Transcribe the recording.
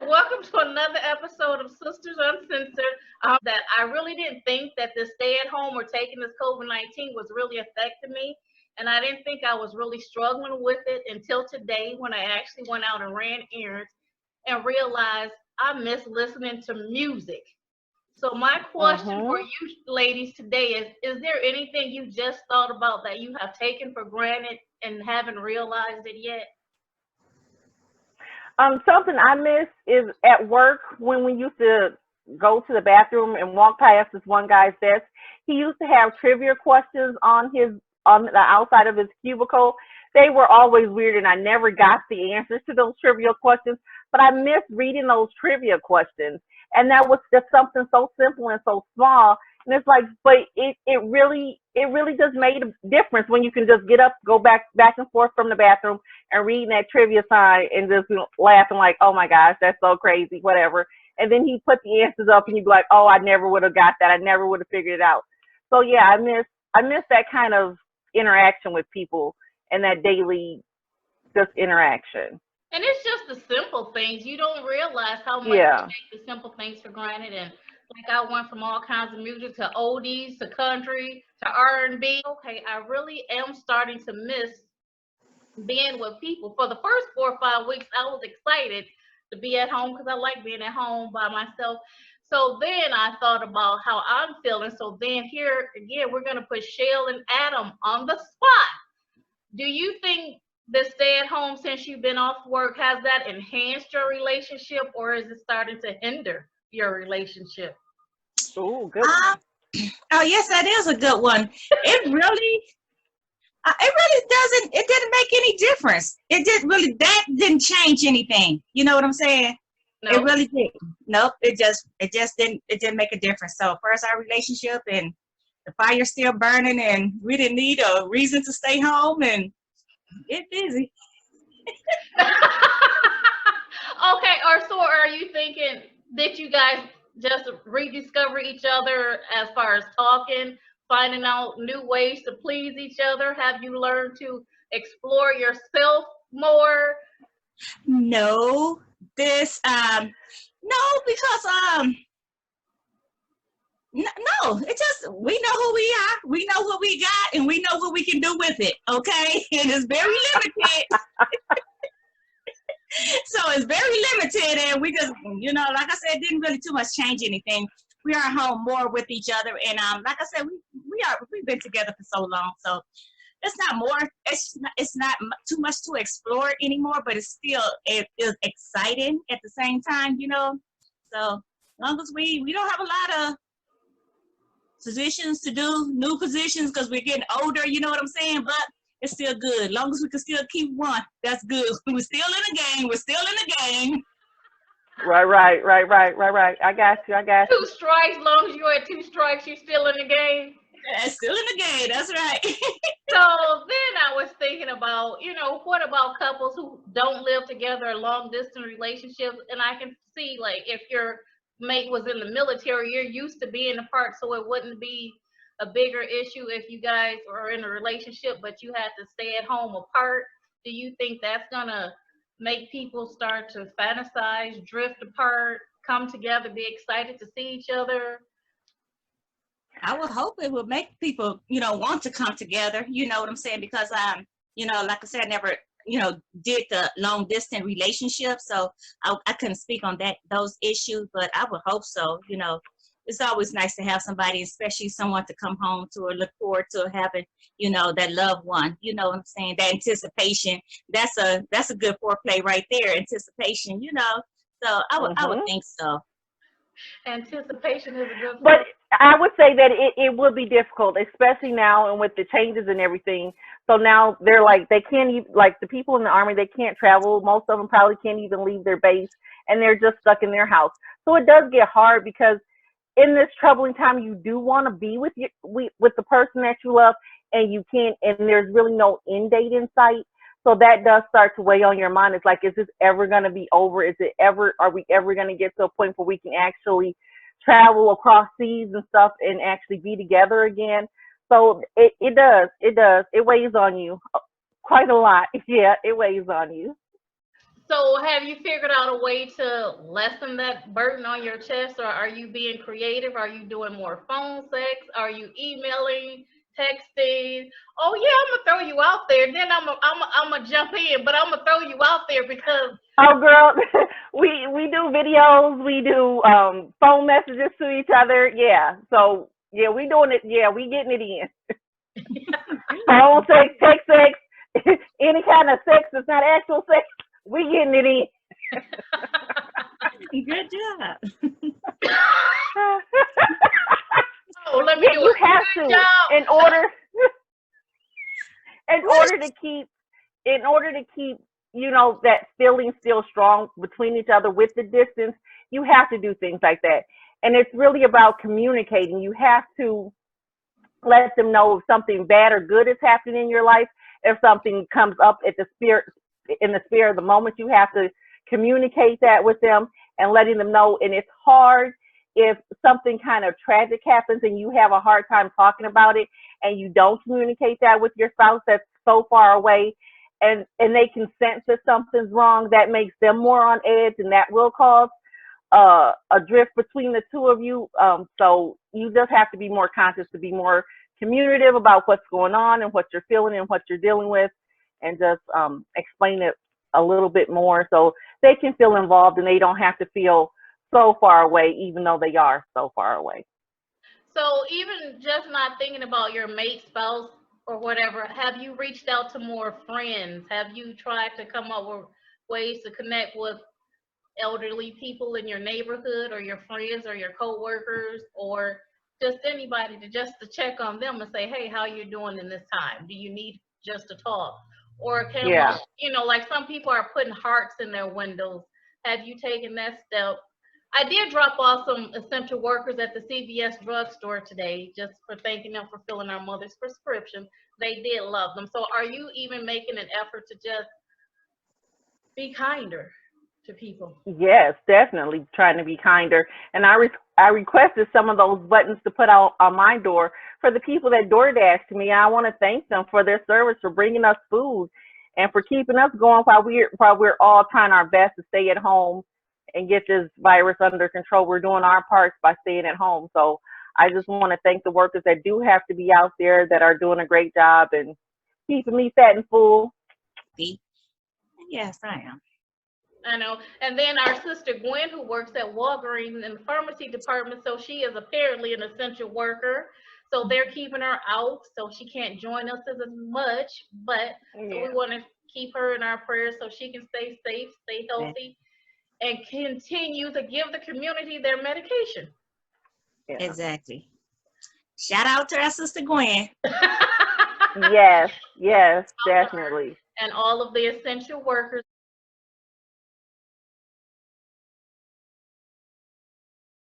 Welcome to another episode of Sisters Uncensored. That I really didn't think that the stay at home or taking this COVID-19 was really affecting me. And I didn't think I was really struggling with it until today when I actually went out and ran errands and realized I miss listening to music. So my question for Mm-hmm. you ladies today is there anything you just thought about that you have taken for granted and haven't realized it yet? Something I miss is at work when we used to go to the bathroom and walk past this one guy's desk. He used to have trivia questions on the outside of his cubicle. They were always weird, and I never got the answers to those trivia questions. But I miss reading those trivia questions, and that was just something so simple and so small. And it's like, but it really just made a difference when you can just get up, go back and forth from the bathroom and reading that trivia sign and just laughing like, oh my gosh, that's so crazy, whatever. And then he put the answers up and you'd be like, oh, I never would have got that. I never would have figured it out. So yeah, I miss that kind of interaction with people and that daily just interaction. And it's just the simple things. You don't realize how much we Yeah. take the simple things for granted. And like I went from all kinds of music to oldies to country to R&B. Okay, I really am starting to miss being with people. For the first 4 or 5 weeks, I was excited to be at home because I like being at home by myself. So then I thought about how I'm feeling. So then here again, we're gonna put Shell and Adam on the spot. Do you think the stay at home since you've been off work has that enhanced your relationship or is it starting to hinder your relationship? Ooh, good Um, one. oh yes, that is a good one. It really doesn't. It didn't make any difference. It didn't really. That didn't change anything. You know what I'm saying? It No. really didn't. Nope. It just didn't. It didn't make a difference. So first our relationship and the fire's still burning, and we didn't need a reason to stay home and get busy. Okay, or so are you thinking that you guys just rediscover each other as far as talking, finding out new ways to please each other? Have you learned to explore yourself more? No, this no, because no, it just we know who we are, we know what we got, and we know what we can do with it. Okay, and it's very limited. So it's very limited, and we just, like I said, didn't really too much change anything. We are home more with each other, and like I said, we've been together for so long, so it's not more. It's not too much to explore anymore, but it is exciting at the same time. So as long as we don't have a lot of positions to do, new positions, because we're getting older. You know what I'm saying? But it's still good. As long as we can still keep one, that's good. We're still in the game. We're still in the game. Right. I got you. I got Two you. strikes, long as you're at two strikes, you're still in the game. Yeah, still in the game. That's right. So then I was thinking about, what about couples who don't live together, long distance relationships? And I can see, like, if your mate was in the military, you're used to being apart, so it wouldn't be a bigger issue if you guys were in a relationship, but you had to stay at home apart. Do you think that's gonna make people start to fantasize, drift apart, come together, be excited to see each other? I would hope it would make people, want to come together. You know what I'm saying? Because like I said, I never, did the long distance relationship, so I couldn't speak on those issues. But I would hope so. It's always nice to have somebody, especially someone to come home to or look forward to having, that loved one. You know what I'm saying? That anticipation. That's a good foreplay right there. Anticipation. So I would Mhm. think so. Anticipation is a good But word. I would say that it would be difficult, especially now and with the changes and everything. So now they're like they can't even like the people in the army they can't travel. Most of them probably can't even leave their base, and they're just stuck in their house. So it does get hard because in this troubling time, you do want to be with the person that you love, and you can't. And there's really no end date in sight. So that does start to weigh on your mind. It's like, is this ever going to be over? Is it ever? Are we ever going to get to a point where we can actually travel across seas and stuff and actually be together again? So it does, it weighs on you quite a lot. Yeah, it weighs on you. So have you figured out a way to lessen that burden on your chest, or are you being creative? Are you doing more phone sex? Are you emailing, texting? Oh yeah, I'm gonna throw you out there. Then I'm gonna jump in, but I'm gonna throw you out there because Oh, girl, we do videos, we do phone messages to each other. Yeah, so yeah, we doing it. Yeah, we getting it in. Phone sex, text sex, any kind of sex that's not actual sex, we getting it in. Good job. oh, let me Yeah, do you a have good to job. in order in What order to keep in order to keep that feeling still strong between each other with the distance. You have to do things like that, and it's really about communicating. You have to let them know if something bad or good is happening in your life. If something comes up in the spirit of the moment, you have to communicate that with them and letting them know. And it's hard if something kind of tragic happens and you have a hard time talking about it and you don't communicate that with your spouse that's so far away, and they can sense that something's wrong. That makes them more on edge, and that will cause a drift between the two of you. So you just have to be more conscious, to be more communicative about what's going on and what you're feeling and what you're dealing with, and just explain it a little bit more so they can feel involved and they don't have to feel so far away, even though they are so far away. So even just not thinking about your mate, spouse, or whatever, have you reached out to more friends? Have you tried to come up with ways to connect with elderly people in your neighborhood, or your friends, or your coworkers, or just anybody to check on them and say, hey, how you doing in this time? Do you need just to talk? Or can Yeah. like some people are putting hearts in their windows. Have you taken that step? I did drop off some essential workers at the CVS drugstore today, just for thanking them for filling our mother's prescription. They did love them. So are you even making an effort to just be kinder to people? Yes, definitely trying to be kinder. And I requested some of those buttons to put out on my door for the people that DoorDash to me. I want to thank them for their service, for bringing us food, and for keeping us going while we're all trying our best to stay at home and get this virus under control. We're doing our parts by staying at home. So I just want to thank the workers that do have to be out there, that are doing a great job and keeping me fat and full. Yes, I am. I know. And then our sister Gwen, who works at Walgreens in the pharmacy department, so she is apparently an essential worker. So they're keeping her out, so she can't join us as much. But so we want to keep her in our prayers so she can stay safe, stay healthy, and continue to give the community their medication. Yeah. Exactly. Shout out to our sister Gwen. Yes, definitely. And all of the essential workers